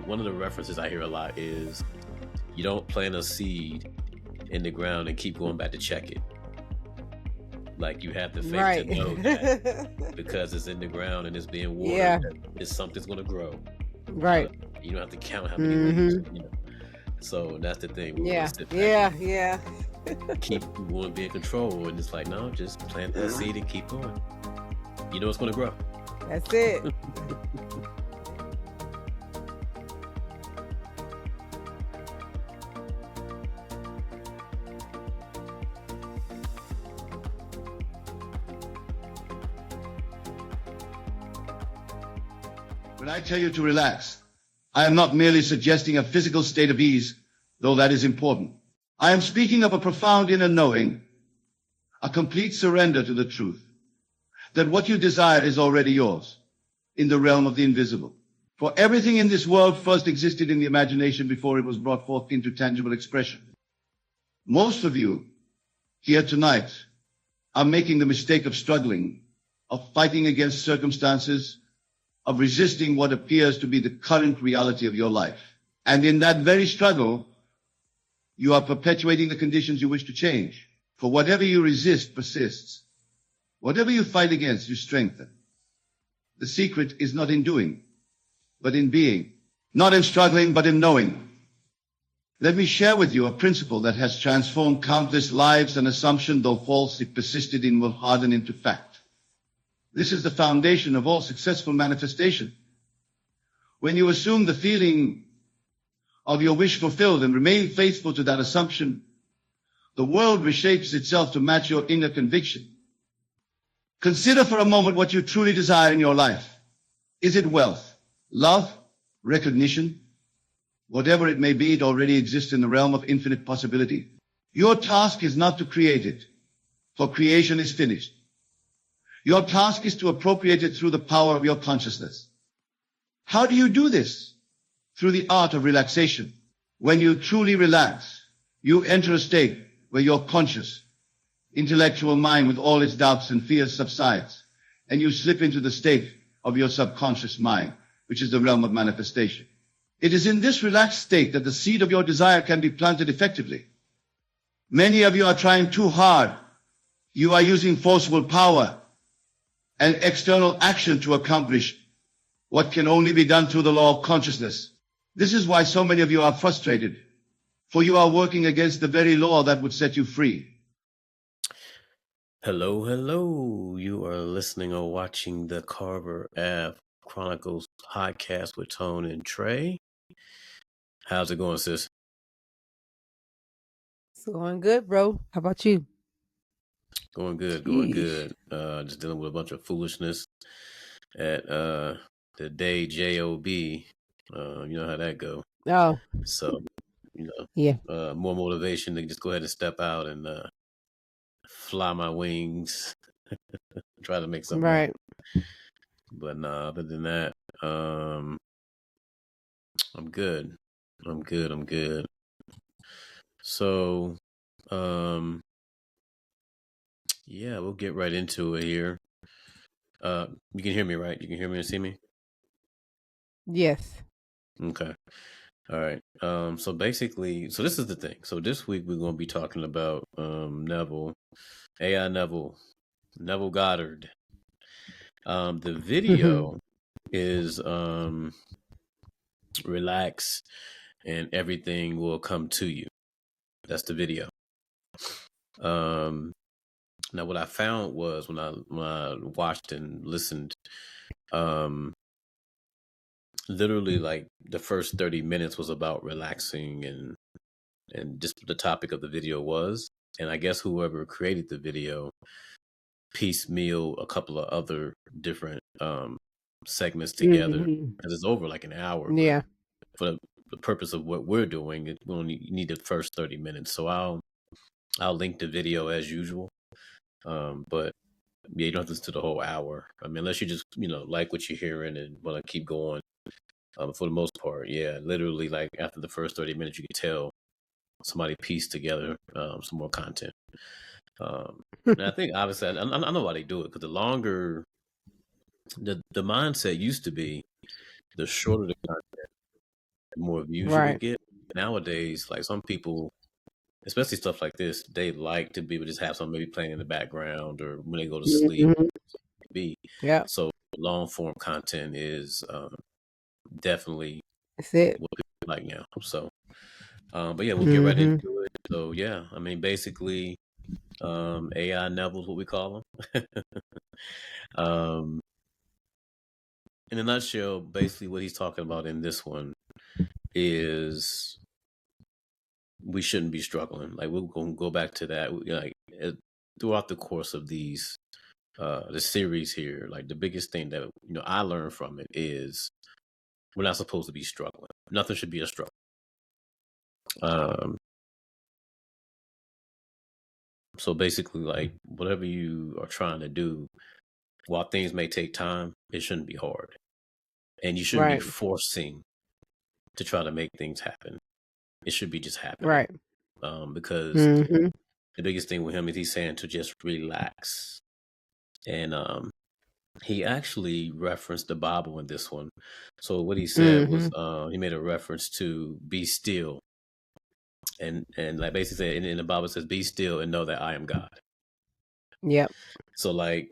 one of the references I hear a lot is you don't plant a seed in the ground and keep going back to check it. Like you have the faith to Right. know that because it's in the ground and it's being watered, Yeah. that it's something's going to grow. Right. You don't have to count how many leaves. Mm-hmm. So that's the thing. We want Yeah. to sit back Yeah. and Yeah. keep, we want to be in control. And it's like, no, just plant that seed and keep going. You know it's going to grow. That's it. When I tell you to relax, I am not merely suggesting a physical state of ease, though that is important. I am speaking of a profound inner knowing, a complete surrender to the truth, that what you desire is already yours, in the realm of the invisible. For everything in this world first existed in the imagination before it was brought forth into tangible expression. Most of you here tonight are making the mistake of struggling, of fighting against circumstances, of resisting what appears to be the current reality of your life. And in that very struggle, you are perpetuating the conditions you wish to change. For whatever you resist persists. Whatever you fight against, you strengthen. The secret is not in doing, but in being. Not in struggling, but in knowing. Let me share with you a principle that has transformed countless lives. An assumption, though false, if persisted in, will harden into fact. This is the foundation of all successful manifestation. When you assume the feeling of your wish fulfilled and remain faithful to that assumption, the world reshapes itself to match your inner conviction. Consider for a moment what you truly desire in your life. Is it wealth, love, recognition? Whatever it may be, it already exists in the realm of infinite possibility. Your task is not to create it, for creation is finished. Your task is to appropriate it through the power of your consciousness. How do you do this? Through the art of relaxation. When you truly relax, you enter a state where your conscious, intellectual mind with all its doubts and fears subsides, and you slip into the state of your subconscious mind, which is the realm of manifestation. It is in this relaxed state that the seed of your desire can be planted effectively. Many of you are trying too hard. You are using forceful power and external action to accomplish what can only be done through the law of consciousness. This is why so many of you are frustrated, for you are working against the very law that would set you free. Hello, hello. You are listening or watching the Carver Ave Chronicles podcast with Tone and Trae. How's it going, sis? It's going good, bro. How about you? Going good, just dealing with a bunch of foolishness at the day job. You know how that go. Oh. So Yeah. More motivation to just go ahead and step out and fly my wings. Try to make something right happen. But nah, other than that, I'm good. So yeah, we'll get right into it here. You can hear me, right? You can hear me and see me? Yes. Okay. All right. So basically, so this is the thing. So this week we're going to be talking about Neville Goddard. The video is relax and everything will come to you. That's the video. Now what I found was when I watched and listened, literally like the first 30 minutes was about relaxing and just the topic of the video was, and I guess whoever created the video piecemeal a couple of other different segments together, because it's over like an hour. Yeah. For the purpose of what we're doing, we only need the first 30 minutes. So I'll link the video as usual. But yeah, you don't have to listen to the whole hour. I mean, unless you just, like what you're hearing and want to keep going. For the most part, yeah, literally like after the first 30 minutes, you can tell somebody pieced together some more content. And I think obviously I know why they do it, because the longer the mindset used to be, the shorter the content, more views you would Right. get. Nowadays, like some people, especially stuff like this, they like to be able to just have something maybe playing in the background or when they go to sleep. Mm-hmm. Be Yeah. so long form content is definitely That's it. what people like now. So, but yeah, we'll get right Mm-hmm. into it. So yeah, I mean, basically, AI Neville's what we call them. In a nutshell, basically what he's talking about in this one is we shouldn't be struggling. Like we're going to go back to that. Like throughout the course of these the series here, like the biggest thing that I learned from it is we're not supposed to be struggling. Nothing should be a struggle. So basically, like whatever you are trying to do, while things may take time, it shouldn't be hard, and you shouldn't be Right. forcing to try to make things happen. It should be just happening. Right. Because Mm-hmm. the biggest thing with him is he's saying to just relax, and he actually referenced the Bible in this one. So what he said was he made a reference to be still, and like basically said in the Bible it says be still and know that I am God. Yep. So like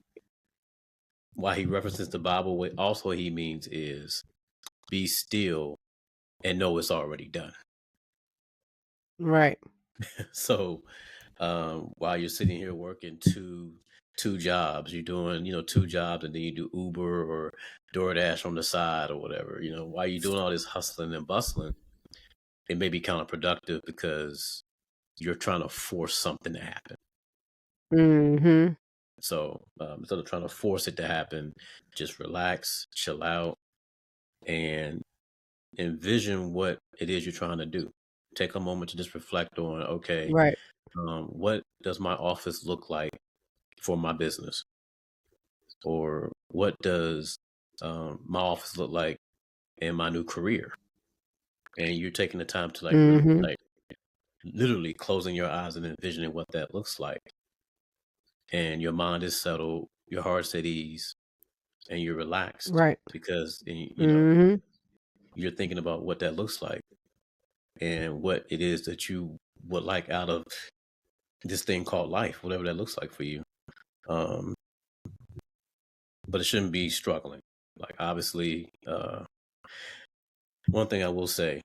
while he references the Bible, what also he means is be still and know it's already done. Right. So while you're sitting here working two jobs, you're doing 2 jobs and then you do Uber or DoorDash on the side or whatever, while you're doing all this hustling and bustling, it may be counterproductive because you're trying to force something to happen. Mm-hmm. So instead of trying to force it to happen, just relax, chill out, and envision what it is you're trying to do. Take a moment to just reflect on, okay, Right. what does my office look like for my business? Or what does my office look like in my new career? And you're taking the time to really literally closing your eyes and envisioning what that looks like. And your mind is settled, your heart's at ease, and you're relaxed. Right. Because Mm-hmm. you're thinking about what that looks like and what it is that you would like out of this thing called life, whatever that looks like for you. But it shouldn't be struggling. Like obviously, one thing I will say,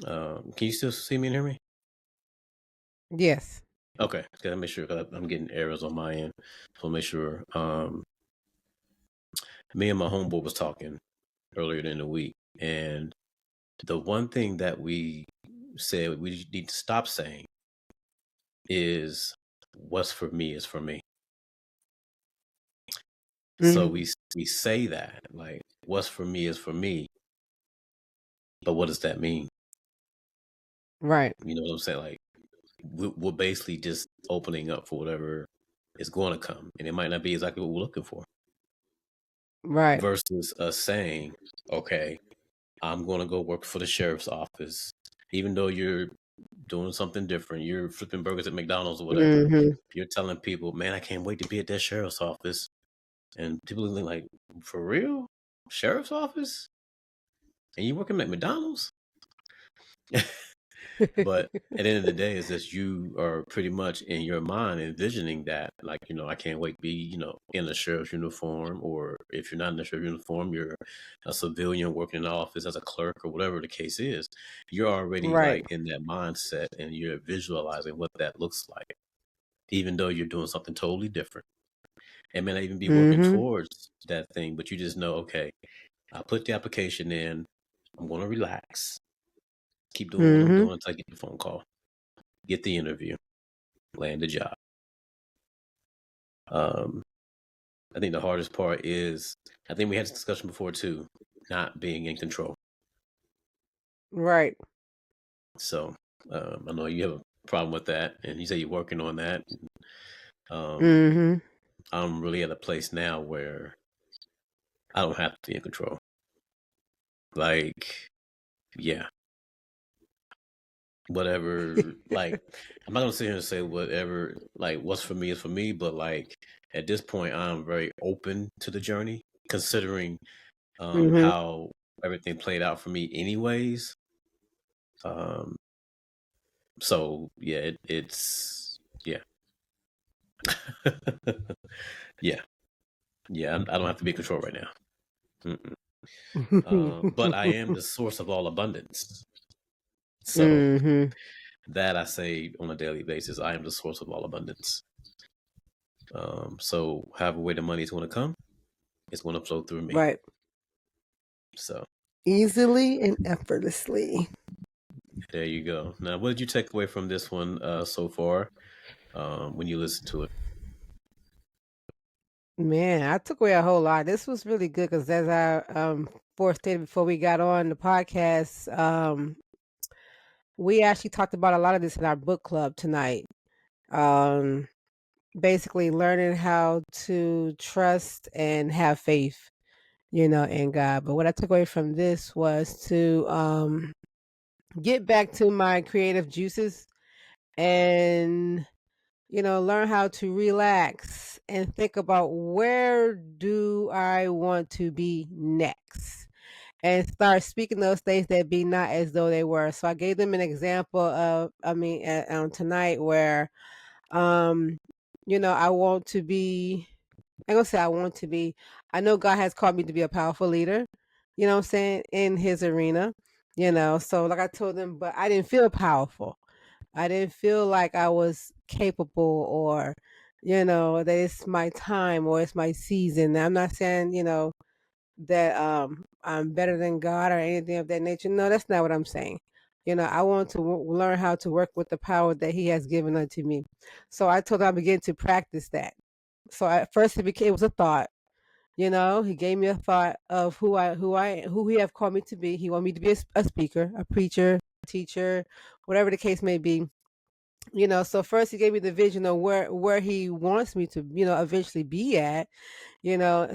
can you still see me and hear me? Yes. Okay, gotta make sure because I'm getting errors on my end. So make sure. Me and my homeboy was talking earlier in the week, and the one thing that we said we need to stop saying is "What's for me is for me." So we say that like "What's for me is for me," but what does that mean? Right. You know what I'm saying? Like we're basically just opening up for whatever is going to come, and it might not be exactly what we're looking for. Right. Versus us saying, okay, I'm going to go work for the sheriff's office, even though you're doing something different. You're flipping burgers at McDonald's or whatever. Mm-hmm. You're telling people, man, I can't wait to be at that sheriff's office. And people are like, for real? Sheriff's office? And you working at McDonald's? But at the end of the day, it's just you are pretty much in your mind envisioning that, like, I can't wait to be, in a sheriff's uniform, or if you're not in a sheriff's uniform, you're a civilian working in the office as a clerk or whatever the case is. You're already Right. like in that mindset and you're visualizing what that looks like, even though you're doing something totally different. It may not even be working towards that thing, but you just know, okay, I put the application in, I'm going to relax. Keep doing what I'm doing until I get the phone call, get the interview, land the job. I think the hardest part is, I think we had this discussion before too, not being in control. Right. So I know you have a problem with that, and you say you're working on that. I'm really at a place now where I don't have to be in control. Like, yeah. Whatever, like, I'm not gonna sit here and say whatever, like, what's for me is for me, but like at this point, I'm very open to the journey, considering how everything played out for me, anyways. So yeah, it's yeah. Yeah, I don't have to be in control right now. But I am the source of all abundance. So Mm-hmm. that I say on a daily basis, I am the source of all abundance. So however way the money is going to come, it's going to flow through me. Right. So Easily and effortlessly. there you go. Now, what did you take away from this one so far when you listen to it? Man, I took away a whole lot. This was really good because as I first stated before we got on the podcast, we actually talked about a lot of this in our book club tonight. Um, Basically learning how to trust and have faith, in God. But what I took away from this was to get back to my creative juices and learn how to relax and think about where do I want to be next and start speaking those things that be not as though they were. So I gave them an example of, tonight where, um, I want to be, I'm going to say I want to be, I know God has called me to be a powerful leader, you know what I'm saying, in his arena, so like I told them, but I didn't feel powerful. I didn't feel like I was capable or, that it's my time or it's my season. I'm not saying, that I'm better than God or anything of that nature. No, that's not what I'm saying. I want to learn how to work with the power that he has given unto me. So I told him I began to practice that. So at first it was a thought. He gave me a thought of who he have called me to be. He wanted me to be a speaker, a preacher, teacher, whatever the case may be. So first he gave me the vision of where he wants me to eventually be at.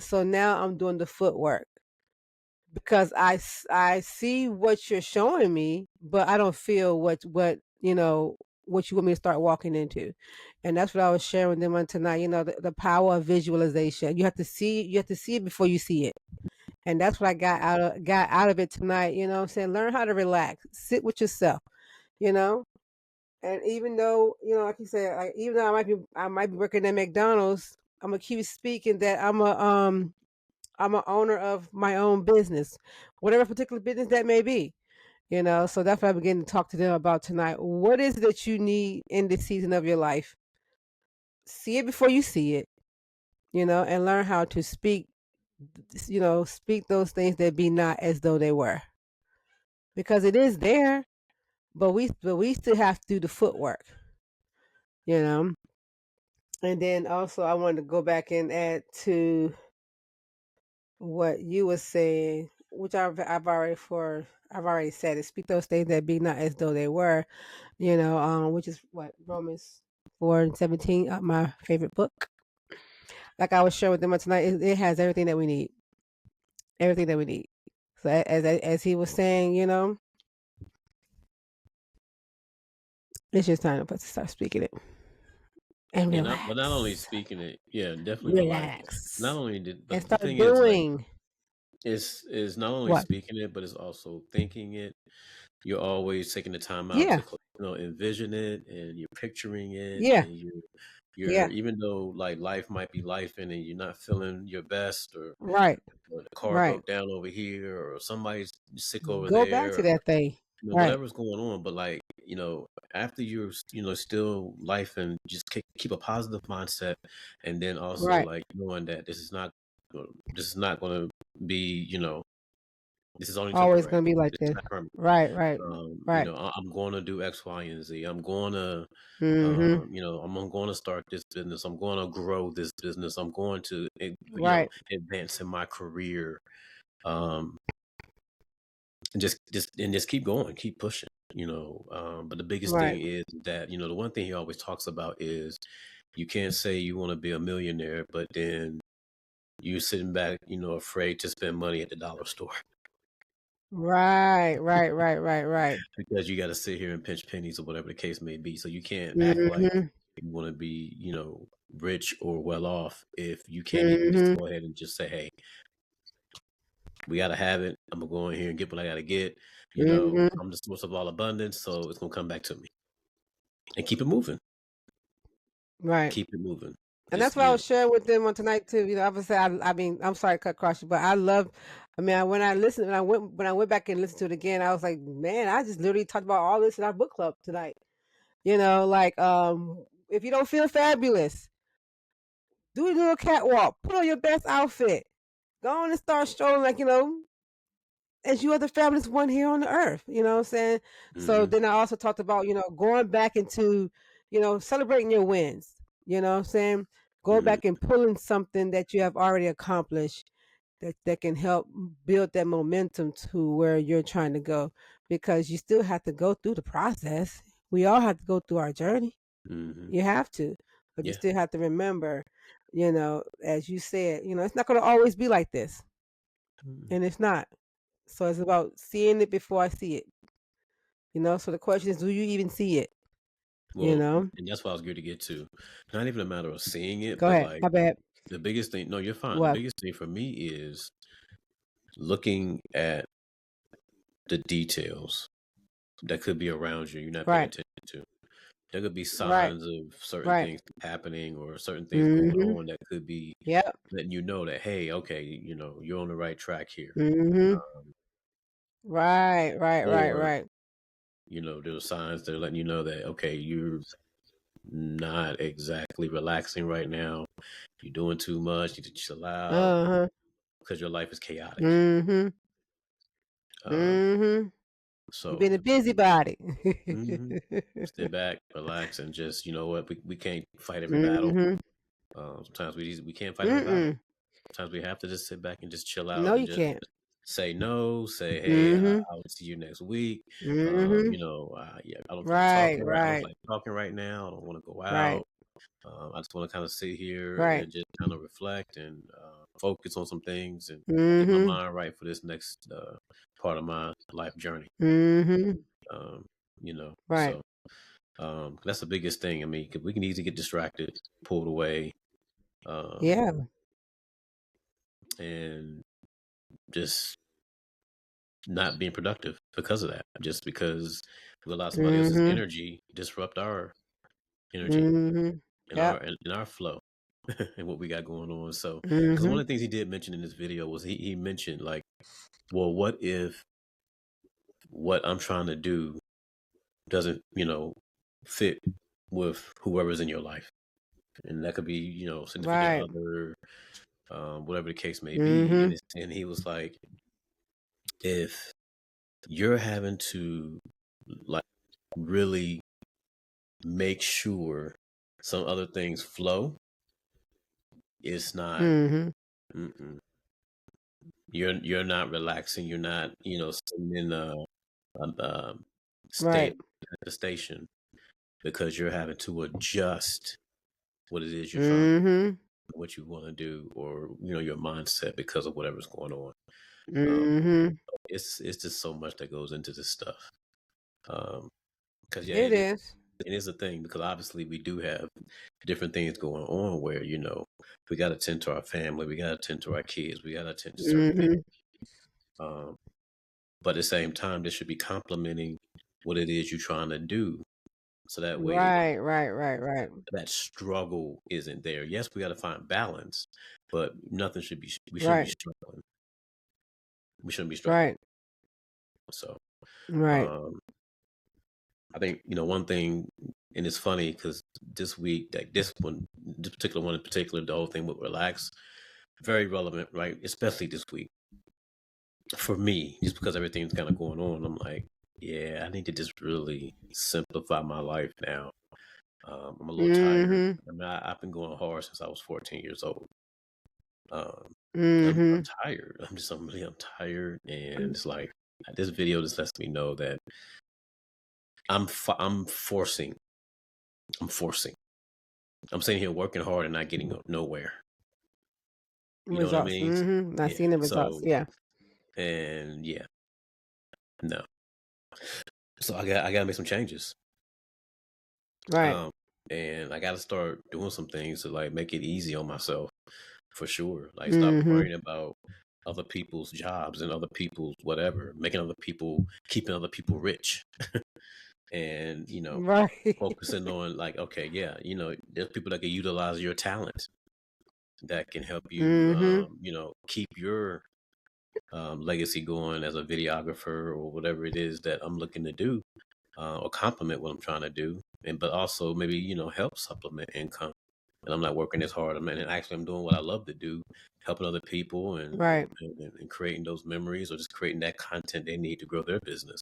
So now I'm doing the footwork because I see what you're showing me, but I don't feel what you want me to start walking into. And that's what I was sharing with them on tonight. The power of visualization. You have to see it before you see it. And that's what I got out of it tonight. What I'm saying, learn how to relax, sit with yourself, you know. And even though, like you said, like, even though I might be working at McDonald's, I'm gonna keep speaking that I'm a owner of my own business, whatever particular business that may be. So that's what I began to talk to them about tonight. What is it that you need in this season of your life? See it before you see it, and learn how to speak those things that be not as though they were. Because it is there, but we still have to do the footwork, you know. And then also I wanted to go back and add to what you were saying, which I've already said it. Speak those things that be not as though they were, which is what Romans 4:17, my favorite book. Like I was sharing with them tonight, it has everything that we need, everything that we need. So as he was saying, it's just time for us to start speaking it and Yeah, but not only relax, speaking it, yeah, definitely relax. Not relax, only did, and but the start thing is, like, doing it's not only what? speaking it, but it's also thinking it. You're always taking the time out Yeah, to envision it, and you're picturing it, yeah, and you're yeah. even though like life might be life and you're not feeling your best, Right, or the car right. broke down over here, or somebody's sick over Go back to there, that thing. Right, whatever's going on. But like, after you're, still life, and just keep a positive mindset, and then also right. like knowing that this is not going to be, this is only Always temporary. gonna be like This is this. not permanent. Right, right, right. I'm going to do X, Y, and Z. I'm going to, Mm-hmm. I'm going to start this business. I'm going to grow this business. I'm going to, Right, advance in my career. Um, and just keep going, keep pushing. But the biggest right. thing is that the one thing he always talks about is you can't say you want to be a millionaire, but then you're sitting back, afraid to spend money at the dollar store Right, right, right, right, right. because you got to sit here and pinch pennies or whatever the case may be. So you can't act like Mm-hmm. you want to be, rich or well off if you can't even just Mm-hmm. go ahead and just say, hey, we gotta have it. I'm gonna go in here and get what I gotta get. Mhm. I'm the source of all abundance, so it's gonna come back to me. And keep it moving. Right. Keep it moving. And that's Just what I was sharing with them on tonight too. Obviously, I mean, I'm sorry to cut across you, but I love. I mean, when I listened, when I went back and listened to it again, I was like, man, I just literally talked about all this in our book club tonight. Like if you don't feel fabulous, do a little catwalk, put on your best outfit, go on and start strolling like as you are the fabulous one here on the earth. You know what I'm saying? So then I also talked about, going back into, celebrating your wins. You know what I'm saying? Go back and pulling something that you have already accomplished that can help build that momentum to where you're trying to go, because you still have to go through the process. We all have to go through our journey. You have to, but you Yeah. still have to remember, as you said, it's not going to always be like this, and it's not. So it's about seeing it before I see it. So the question is, do you even see it? Well, and that's what I was good to get to. Not even a matter of seeing it, Go but ahead. like My bad. the biggest thing. No, you're fine. The What? biggest thing for me is looking at the details that could be around you. You're not paying Right. attention to. There could be Right. signs of certain Right. things happening or certain things going Mhm. on that could be Yep. letting you know that, hey, okay, you're on the right track here. Mhm. Um, Right. Right. Right. or Right. there's signs that are letting you know that, okay, you're not exactly relaxing right now. You're doing too much. You need to chill out Uh huh. because your life is chaotic. Mhm. Um, Mhm. You've so been a busybody. mhm. Sit back, relax, and just, you know what, we can't fight every battle. Mhm. Sometimes we can't fight every battle. Mm-mm. Sometimes we have to just sit back and just chill out No, and you just can't. say no, say, hey, Mhm. I'll see you next week. Mhm. Yeah, I don't feel like Right. talking right. I don't feel Right. like talking right now. I don't want to go Right. out. I just want to kind of sit here Right. and just kind of reflect and focus on some things and get my Mhm. mind right for this next part of my life journey. Mhm. Um, Right. so that's the biggest thing. I mean, we can easily get distracted, pulled away, um, Yeah. and just not being productive because of that. Just because we allow somebody else's Mhm. energy disrupt our energy Mhm. and Yep. our flow and what we got going on. So, because one Mhm. of the things he did mention in this video was he mentioned like, well, what if what I'm trying to do doesn't fit with whoever's in your life, and that could be significant Right. other, whatever the case may be, Mhm. and he was like, if you're having to like really make sure some other things flow, it's not. Mhm. Mm-mm. You're not relaxing. You're not sitting in a state Right. manifestation because you're having to adjust what it is you're trying, Mhm. what you want to do, or your mindset because of whatever's going on. Mhm. It's just so much that goes into this stuff. Because yeah, It is. it is a thing, because obviously we do have different things going on where we got to tend to our family, we got to tend to our kids, we got to tend to certain things. Mhm. But at the same time, this should be complementing what it is you're trying to do, so that way Right. Right. Right. Right. that struggle isn't there. Yes, we got to find balance, but nothing should be. We shouldn't be Right. struggling. We shouldn't be struggling. Right. So, Right. um, I think one thing, and it's funny because this week, like this particular one in particular, the whole thing with relax, very relevant, right? Especially this week for me, just because everything's kind of going on. I'm like, yeah, I need to just really simplify my life now. I'm a little tired. Mhm. I mean, I've been going hard since I was 14 years old. Um, I'm Mhm. tired. I'm tired, and it's like this video just lets me know that I'm forcing. I'm forcing. I'm sitting here working hard and not getting nowhere. You know what I Results. mean? Mhm. Not Yeah. seeing the results. So, Yeah. and yeah, no. So I gotta make some changes. Right. And I gotta start doing some things to like make it easy on myself, for sure. Like stop Mhm. worrying about other people's jobs and other people's whatever, making other people, keeping other people rich. And, Right. focusing on like, okay, yeah, there's people that can utilize your talent that can help you, keep your legacy going as a videographer or whatever it is that I'm looking to do, or complement what I'm trying to do, but also maybe help supplement income. And I'm not working as hard. I'm doing what I love to do, helping other people Right. and creating those memories or just creating that content they need to grow their business.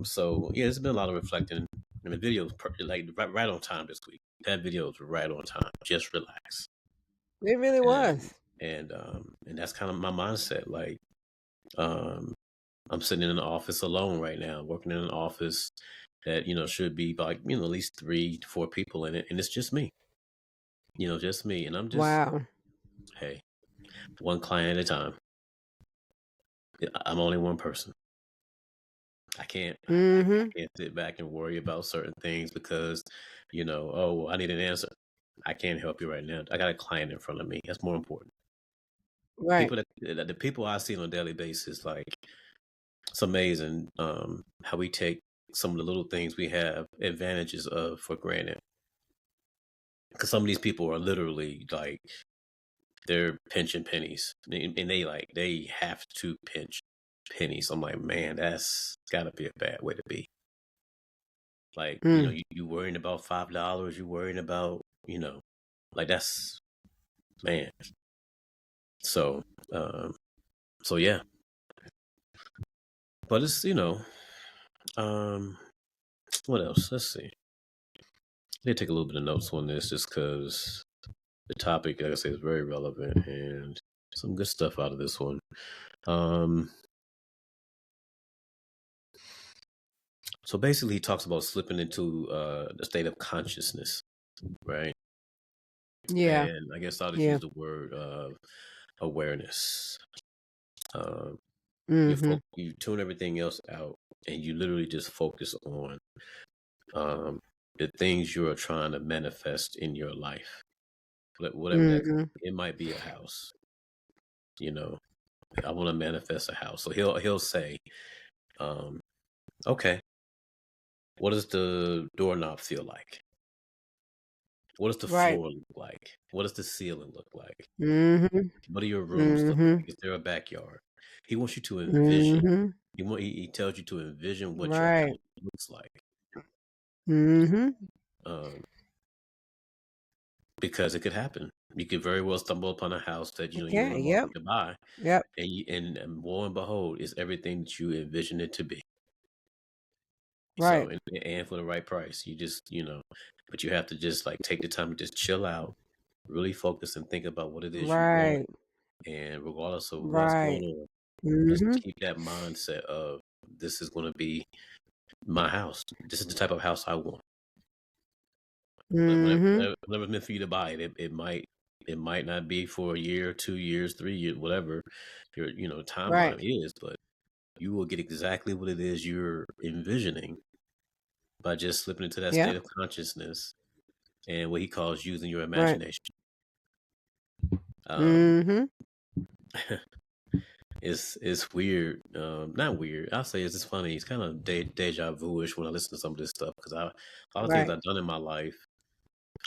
So yeah, it's been a lot of reflecting. And the video's like right on time this week. That video's right on time. Just relax. It really was. And that's kind of my mindset. Like, I'm sitting in an office alone right now, working in an office that should be like at least 3 to 4 people in it, and it's just me. Just me, and I'm just Wow. hey, one client at a time. I'm only one person. I can't sit back and worry about certain things because oh, I need an answer. I can't help you right now. I got a client in front of me. That's more important. Right. The people I see on a daily basis, like, it's amazing how we take some of the little things we have advantages of for granted. Because some of these people are literally like, they're pinching pennies, and they have to pinch pennies. I'm like, man, that's gotta be a bad way to be. Like, you worrying about $5, you worrying about, like, that's, man. So yeah. But it's, what else? Let's see. I need to take a little bit of notes on this just because the topic, like I say, is very relevant and some good stuff out of this one. So basically, he talks about slipping into the state of consciousness, right? Yeah. And I guess I'll just use the word awareness. You tune everything else out, and you literally just focus on the things you are trying to manifest in your life, whatever that could be. It might be a house. I want to manifest a house. So he'll say, okay, what does the doorknob feel like? What does the floor look like? What does the ceiling look like? What do your rooms look like? Is there a backyard? He wants you to envision. He tells you to envision what your house looks like. Because it could happen. You could very well stumble upon a house that you want to market to buy. Yep. And lo and behold, it's everything that you envision it to be. Right. So and for the right price, you just but you have to just like take the time to just chill out, really focus and think about what it is you want, and regardless of what's going on, just keep that mindset of, this is going to be my house. This is the type of house I want. Whenever it's meant for you to buy it, it might not be for a year, 2 years, 3 years, whatever your timeline is, but you will get exactly what it is you're envisioning by just slipping into that state of consciousness and what he calls using your imagination. It's weird. Not weird. I'll say it's just funny. It's kind of deja vu-ish when I listen to some of this stuff, because a lot of things I've done in my life,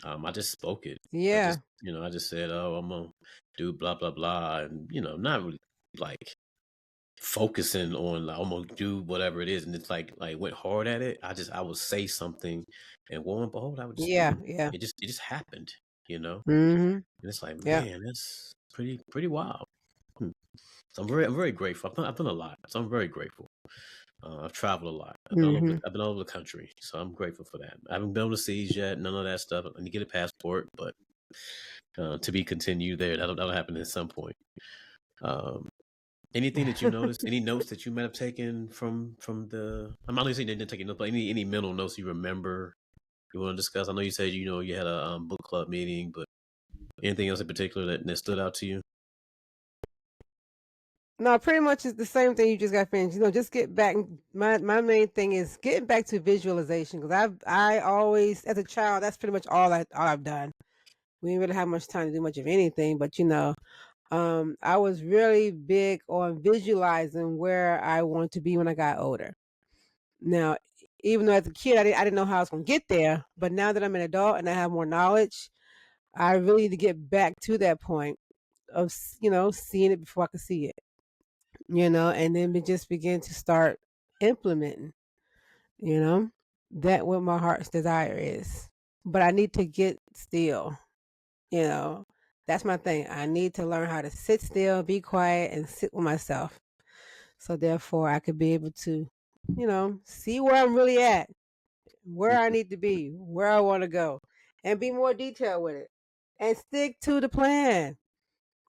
I just spoke it. Yeah. I just said, oh, I'm gonna do blah blah blah, and not really like focusing on like, I'm gonna do whatever it is, and it's like went hard at it. I would say something, and lo and behold, I would just it just happened, and it's like, man, that's pretty wild. So I'm very grateful. I've done a lot, so I'm very grateful. I've traveled a lot. I've been all over the country, so I'm grateful for that. I haven't been overseas yet, none of that stuff. I need to get a passport, but to be continued there. That'll happen at some point. Anything that you noticed? Any notes that you might have taken from the? I'm not saying you didn't take notes, but any mental notes you remember you want to discuss? I know you said you had a book club meeting, but anything else in particular that stood out to you? No, pretty much it's the same thing you just got finished. Just get back. My main thing is getting back to visualization, because I always, as a child, that's pretty much all I've done. We didn't really have much time to do much of anything, but I was really big on visualizing where I want to be when I got older. Now, even though as a kid I didn't know how I was going to get there, but now that I'm an adult and I have more knowledge, I really need to get back to that point of seeing it before I can see it, and then just begin to start implementing, you know, that what my heart's desire is. But I need to get still, you know. That's my thing. I need to learn how to sit still, be quiet, and sit with myself. So therefore I could be able to, see where I'm really at, where I need to be, where I want to go, and be more detailed with it. And stick to the plan.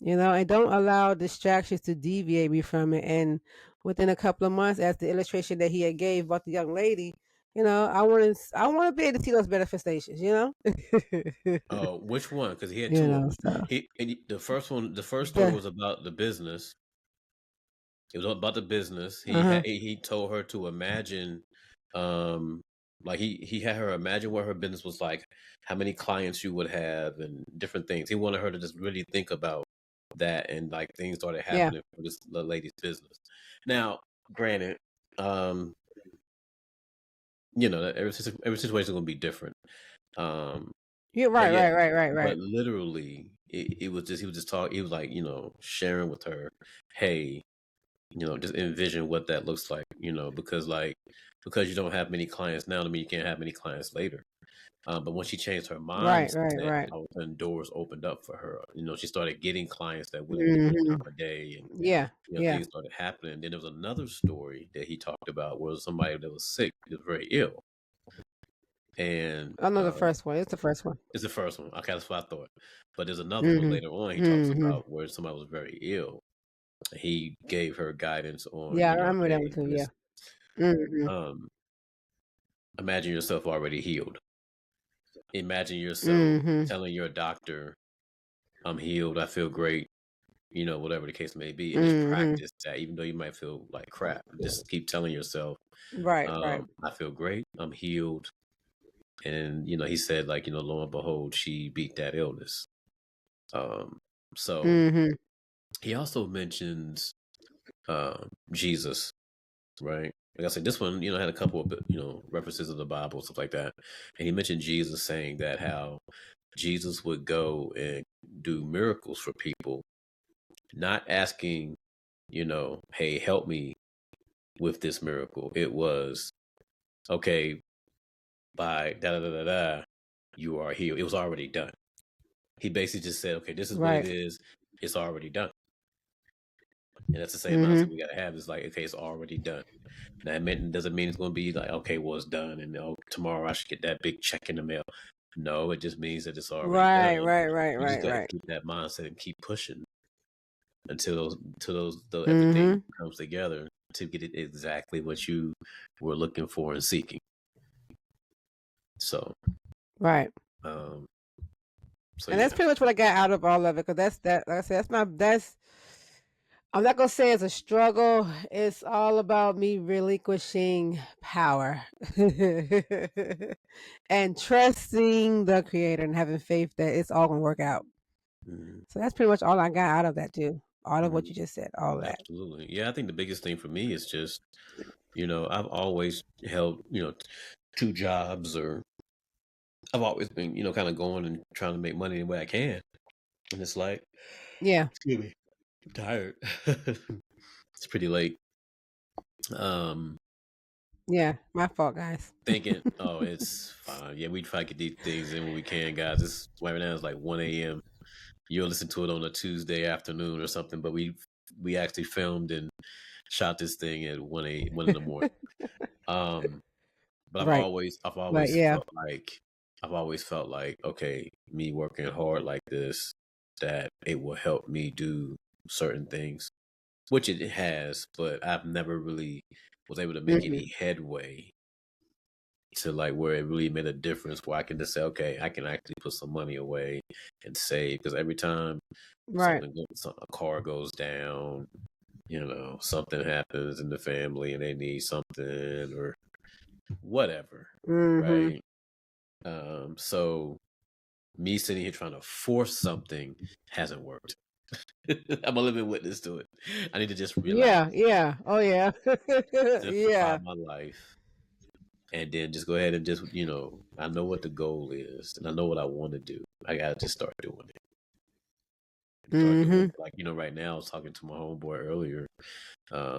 And don't allow distractions to deviate me from it. And within a couple of months, as the illustration that he had gave about the young lady, I want to be able to see those manifestations. Oh, which one? Because he had two of them. So The first story the was about the business. It was about the business. uh-huh. He told her to imagine, like he had her imagine what her business was like, how many clients you would have, and different things. He wanted her to just really think about that, and like things started Yeah. happening for this the lady's business. Now, granted, every situation is going to be different. You're But right, yeah, right. but literally, it was just he was just talking. He was like, sharing with her, hey, just envision what that looks like, because you don't have many clients now, I mean, you can't have many clients later. But when she changed her Right, mindset, right. all of a sudden doors opened up for her. She started getting clients that wouldn't get no Hmm. time of day, and Yeah, yeah. things started happening. Then there was another story that he talked about where somebody that was sick, was very ill, and I know the first one. It's the first one. it's the first one. Okay, that's what I thought. But there's another one Hmm. later on he talks Hmm. about where somebody was very ill. He gave her guidance on, Yeah, I remember that one hey, too. Yeah. listen, Hmm. um, imagine yourself already healed. Imagine yourself Hmm. telling your doctor, I'm healed, I feel great, whatever the case may be, and just Hmm. practice that, even though you might feel like crap. Just keep telling yourself, Right. I feel great, I'm healed. And, he said, like, lo and behold, she beat that illness. So Hmm. he also mentions Jesus, right? Like I said, this one, had a couple of, references of the Bible, stuff like that. And he mentioned Jesus saying that how Jesus would go and do miracles for people, not asking, hey, help me with this miracle. It was, okay, by da da da da da, you are healed. It was already done. He basically just said, okay, this is what it Right. is. It's already done. And that's the same mindset Hmm. we got to have. It's like, okay, it's already done. That doesn't mean it's going to be like, okay, well, it's done, and tomorrow I should get that big check in the mail. No, it just means that it's already done. You just got to Right. keep that mindset and keep pushing until everything Hmm. comes together to get it exactly what you were looking for and seeking. So, Right. um, And that's pretty much what I got out of all of it. Because like I said, I'm not gonna say it's a struggle. It's all about me relinquishing power and trusting the creator and having faith that it's all gonna work out. So that's pretty much all I got out of that too. All of what you just said, all of that. Absolutely, yeah. I think the biggest thing for me is just, I've always held, two jobs, or I've always been, kind of going and trying to make money the way I can. And it's like, Yeah. excuse me, I'm tired. It's pretty late. Yeah. My fault, guys. Thinking, oh, it's fine. Yeah, we try to get these things in when we can, guys. It's right now. It's like 1 a.m. You'll listen to it on a Tuesday afternoon or something, but we actually filmed and shot this thing at 1 in the morning. But Right. But yeah. I've always felt like, okay, me working hard like this, that it will help me do certain things, which it has, but I've never really was able to make Hmm. any headway to like where it really made a difference, where I can just say, okay, I can actually put some money away and save. Because every time Right. a car goes down, something happens in the family and they need something or whatever, Hmm. right? So me sitting here trying to force something hasn't worked. I'm a living witness to it. I need to just relax, Yeah. Oh yeah. simplify Yeah. my life, and then just go ahead and just, I know what the goal is, and I know what I want to do. I gotta just start doing it. Start doing Mm-hmm. it. Like, right now I was talking to my homeboy earlier,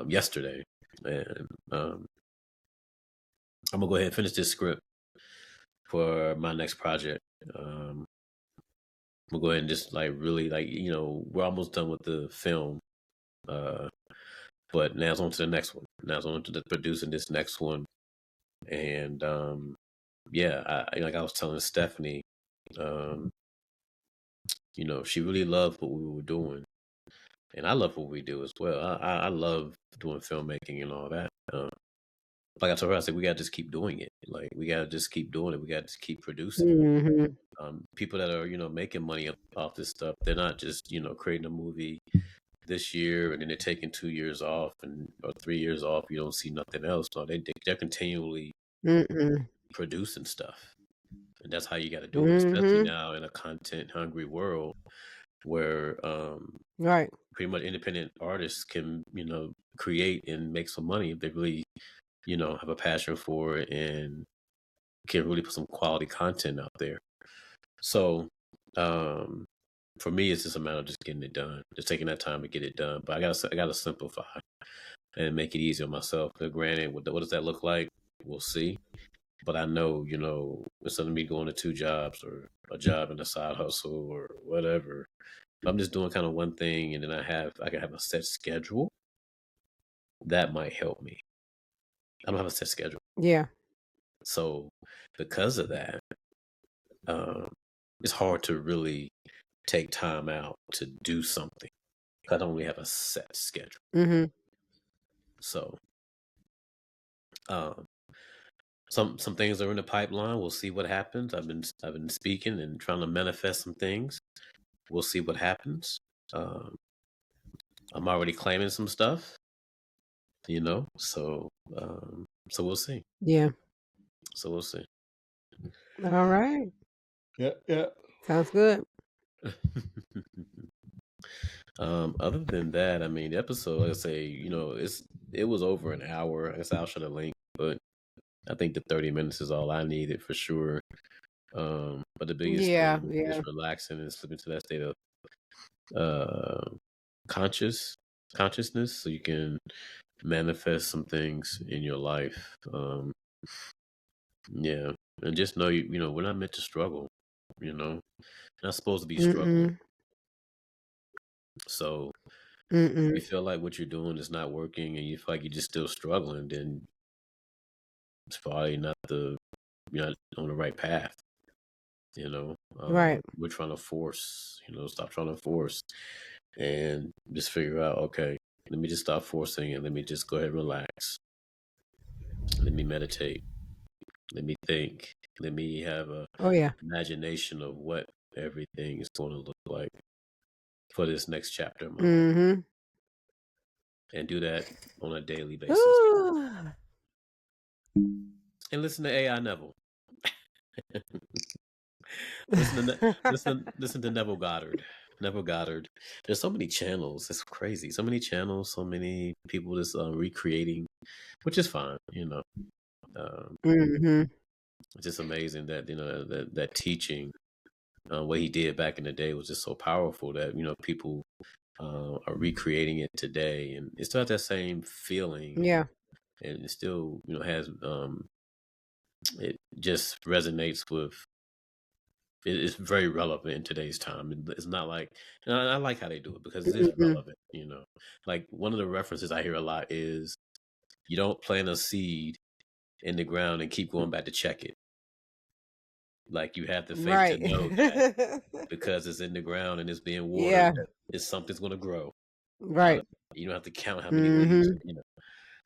yesterday, and I'm gonna go ahead and finish this script for my next project. We'll go ahead and just like really like, we're almost done with the film. But now it's on to the next one. Now it's on to the producing this next one. And yeah, like I was telling Stephanie, she really loved what we were doing. And I love what we do as well. I love doing filmmaking and all that. Like I told her, I said, we gotta just keep doing it. Like we gotta just keep doing it. We gotta just keep producing. Mm-hmm. People that are, making money off this stuff, they're not just, creating a movie this year and then they're taking 2 years off or 3 years off. You don't see nothing else. No, they're continually Mm-mm. producing stuff. And that's how you got to do it, especially Mm-hmm. now in a content hungry world where Right. pretty much independent artists can, create and make some money if they really, have a passion for it and can really put some quality content out there. So, for me, it's just a matter of just getting it done, just taking that time to get it done. But I gotta simplify and make it easier on myself. But granted, what does that look like? We'll see. But I know, instead of me going to 2 jobs or a job and a side hustle or whatever, if I'm just doing kind of one thing and then I can have a set schedule, that might help me. I don't have a set schedule. Yeah. So because of that, it's hard to really take time out to do something. I don't really have a set schedule. Mm-hmm. So some things are in the pipeline. We'll see what happens. I've been speaking and trying to manifest some things. We'll see what happens. I'm already claiming some stuff, so we'll see. Yeah. So we'll see. All right. Yeah. Sounds good. Other than that, I mean, the episode, like I say, it was over an hour. I guess I'll share the link, but I think the 30 minutes is all I needed for sure. But the biggest Yeah. thing Yeah. is relaxing and slipping to that state of consciousness, so you can manifest some things in your life. Yeah, and just know we're not meant to struggle. Not supposed to be struggling. Mm-mm. So if Mm-mm. you feel like what you're doing is not working and you feel like you're just still struggling, then it's probably not you're not on the right path. Right. We're trying to force. Stop trying to force and just figure out, okay, let me just stop forcing and let me just go ahead and relax. Let me meditate. Let me think. Let me have a Oh yeah. imagination of what everything is going to look like for this next chapter of my life, Mm-hmm. and do that on a daily basis. Ooh. And listen to AI Neville. listen to Neville Goddard. Neville Goddard. There's so many channels. It's crazy. So many channels. So many people just recreating, which is fine. Mm-hmm. It's just amazing that that teaching, what he did back in the day was just so powerful that people are recreating it today, and it still has that same feeling. Yeah. And it still has it just resonates with. It's very relevant in today's time. It's not like, and I like how they do it because it is Mm-hmm. relevant. Like one of the references I hear a lot is you don't plant a seed in the ground and keep going back to check it. Like you have the faith to Right. know that because it's in the ground and it's being watered, Yeah. that something's going to grow. Right. You don't have to count how many leaves. Mm-hmm.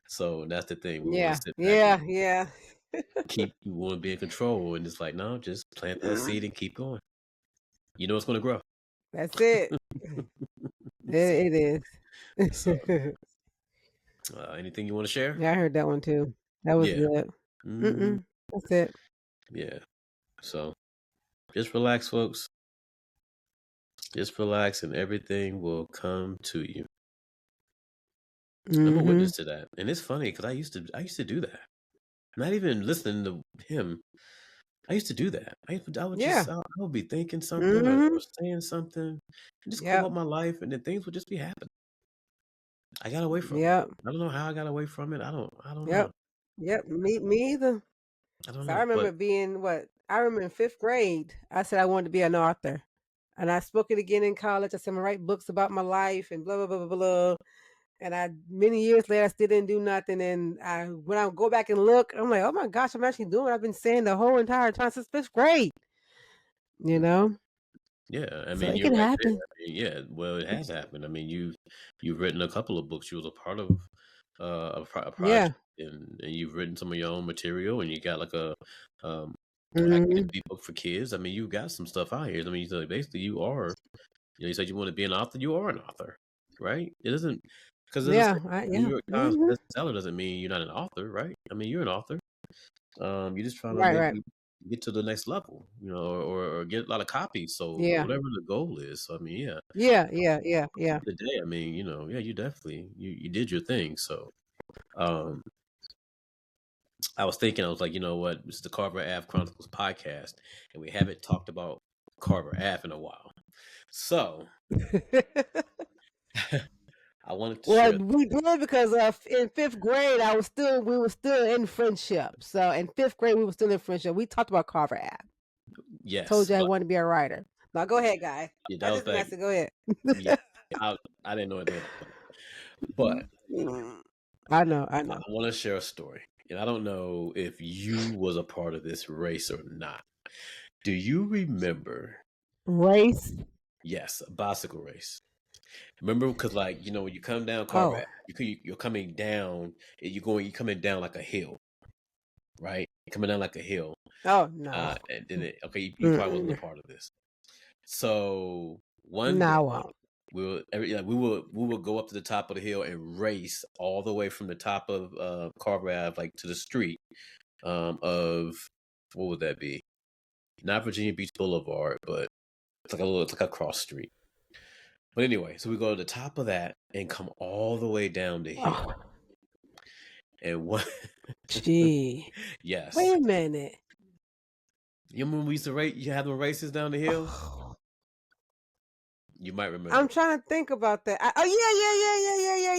So that's the thing. We want Yeah. to sit back and Yeah. we want to be in control, and it's like, no, just plant that seed and keep going. It's going to grow. That's it. It is. So, anything you want to share? Yeah, I heard that one too. That was Yeah. good. Mm-mm. That's it. Yeah. So just relax, folks. Just relax, and everything will come to you. I'm a Mm-hmm. witness to that, and it's funny because I used to do that. Not even listening to him. I used to do that. I would Yeah. just I would be thinking something or Mm-hmm. saying something, and just go Yep. about my life, and then things would just be happening. I got away from it. Yep. I don't know how I got away from it. I don't Yep. know. Yep. Me either. I don't So I know. But remember being what? I remember in 5th grade, I said I wanted to be an author. And I spoke it again in college. I said I'm gonna write books about my life and blah blah blah blah blah. And I many years later I still didn't do nothing. And when I go back and look, I'm like, oh my gosh, I'm actually doing what I've been saying the whole entire time since 5th grade. You know? yeah, I So mean, it you're can right there. happen. I mean, yeah, well, it has happened. I mean, you've written a couple of books. You was a part of a Yeah. project, and you've written some of your own material, and you got like a um Mm-hmm. academic book for kids. I mean, you got some stuff out here. I mean, so basically, you are. You said you want to be an author. You are an author, right? It doesn't because it doesn't say Yeah. New Yeah. York Times Mm-hmm. bestseller doesn't mean you're not an author, right? I mean, you're an author. You're just trying to Right, right. maybe get to the next level, or get a lot of copies sold or Yeah. whatever the goal is. So I mean, yeah, Yeah. Yeah. Yeah. Yeah. the day, I mean, yeah, you definitely you did your thing. So um I was thinking, I was like, you know what, this is the Carver Ave Chronicles podcast, and we haven't talked about Carver Ave in a while. So I wanted to Well, share. we did because in 5th grade, we were still in friendship. So in 5th grade, we were still in friendship. We talked about Carver Ave. Told Yes, you I but wanted to be a writer. Now go ahead, guy. yeah, that I was just back. messed it. Go ahead. Yeah, I didn't know anything about that, but Mm, I know. I I know. want to share a story, and I don't know if you was a part of this race or not. Do you remember? Race. Yes, a bicycle race. Remember, because like when you come down Carver, Oh. you're coming down, and you're coming down like a hill, right? Coming down like a hill, Oh no. and then okay, you probably wasn't a Mm-mm. part of this. So one No, I day won't. we will go up to the top of the hill and race all the way from the top of Carver Ave like to the street of what would that be? Not Virginia Beach Boulevard, but it's like a cross street. But anyway, so we go to the top of that and come all the way down the hill. Oh, And what? gee. Yes, Wait a minute. you remember we used to race? You had the races down the hill. You might remember. I'm trying to think about that. Oh yeah.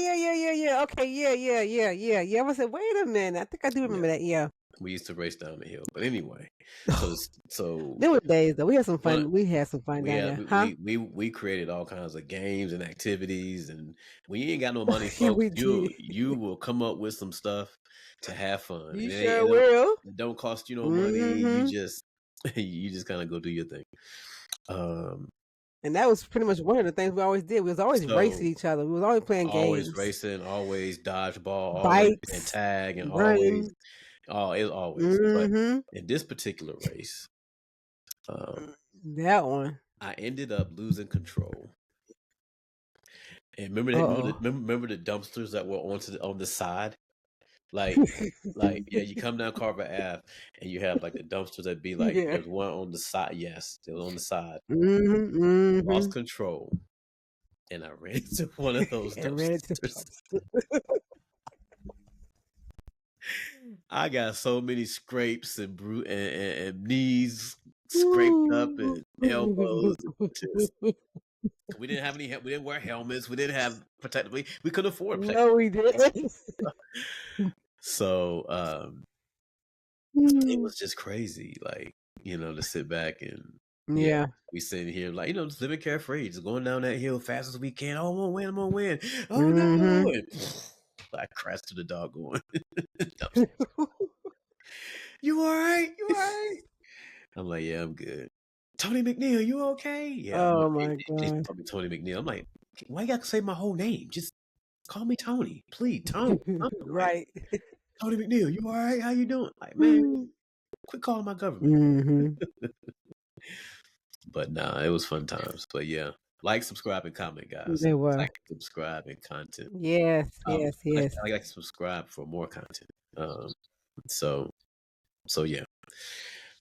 Okay, yeah. I was like, wait a minute. I think I do Yeah, remember that. Yeah. we used to race down the hill. But anyway, so There were days though. We had some one fun. We had some fun we down had there, huh? we created all kinds of games and activities, and when you ain't got no money, Yeah, folks, we did. you will come up with some stuff to have fun, You and sure will. it don't cost you no money. You Mm-hmm. just you just kind of go do your thing. Um, And that was pretty much one of the things we always did. We was always racing so each other. We was always playing always games, racing, always dodgeball, always playing bikes, tag, and always running. it was always. But Mm-hmm. in this particular race, um, That one. I ended up losing control. And Uh-oh. remember the dumpsters that were on the side, like yeah, you come down Carver Ave and you have like the dumpsters that be like Yeah. there's one on the side. Yes, it was on the side. Mm-hmm. Mm-hmm. Lost control, and I ran into one of those And ran into dumpsters. I got so many scrapes and and knees scraped up and elbows. Just we didn't have any. We didn't wear helmets. We didn't have protective. We couldn't afford protective. No, we didn't. So it was just crazy, like to sit back and Yeah. we sitting here like just living carefree, just going down that hill fast as we can. Oh, I'm gonna win! I'm gonna win! Oh Mm-hmm. no! And I crashed to the doggone. You all right? You all right? I'm like, yeah, I'm good. Tony McNeil, you okay? Yeah, I'm Oh okay. my They God. call me Tony McNeil. I'm like, why you got to say my whole name? Just call me Tony, please. Tony, like Right. Tony McNeil. You all right? How you doing? Like, man, quit calling my government. Mm-hmm. But nah, it was fun times. But yeah, like, subscribe, and comment, guys. They were. Like, subscribe, and content. Yes. Yes. I like to subscribe for more content. So yeah.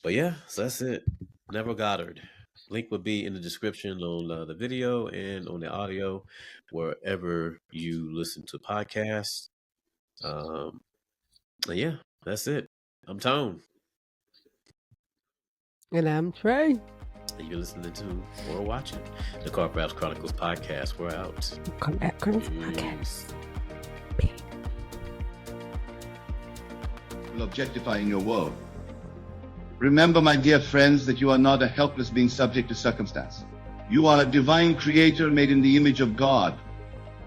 But yeah, so that's it. Never Goddard. Link will be in the description on the video and on the audio, wherever you listen to podcasts. Yeah, that's it. I'm Tone. And I'm Trae. And you're listening to or watching the Carver Ave Chronicles podcast. We're out. Come back, podcast. Objectifying your world. Remember, my dear friends, that you are not a helpless being subject to circumstance. You are a divine creator made in the image of God,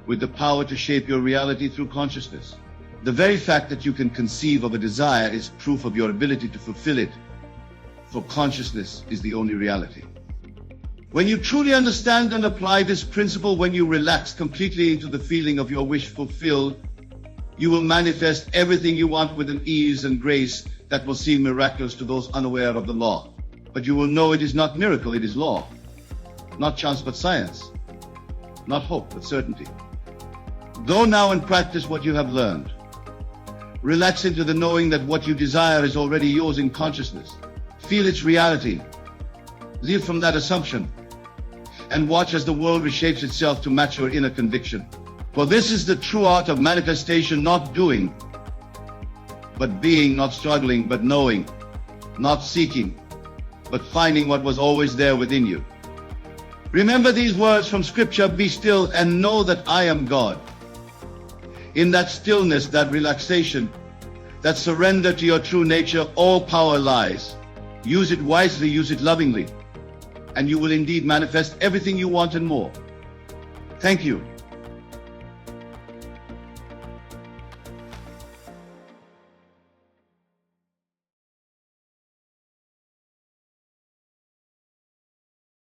with the power to shape your reality through consciousness. The very fact that you can conceive of a desire is proof of your ability to fulfill it, for consciousness is the only reality. When you truly understand and apply this principle, when you relax completely into the feeling of your wish fulfilled, you will manifest everything you want with an ease and grace that will seem miraculous to those unaware of the law. But you will know it is not miracle, it is law. Not chance but science. Not hope but certainty. Go now and practice what you have learned. Relax into the knowing that what you desire is already yours in consciousness. Feel its reality. Live from that assumption. And watch as the world reshapes itself to match your inner conviction. For this is the true art of manifestation, not doing, but being, not struggling, but knowing, not seeking, but finding what was always there within you. Remember these words from Scripture, be still and know that I am God. In that stillness, that relaxation, that surrender to your true nature, all power lies. Use it wisely, use it lovingly, and you will indeed manifest everything you want and more. Thank you.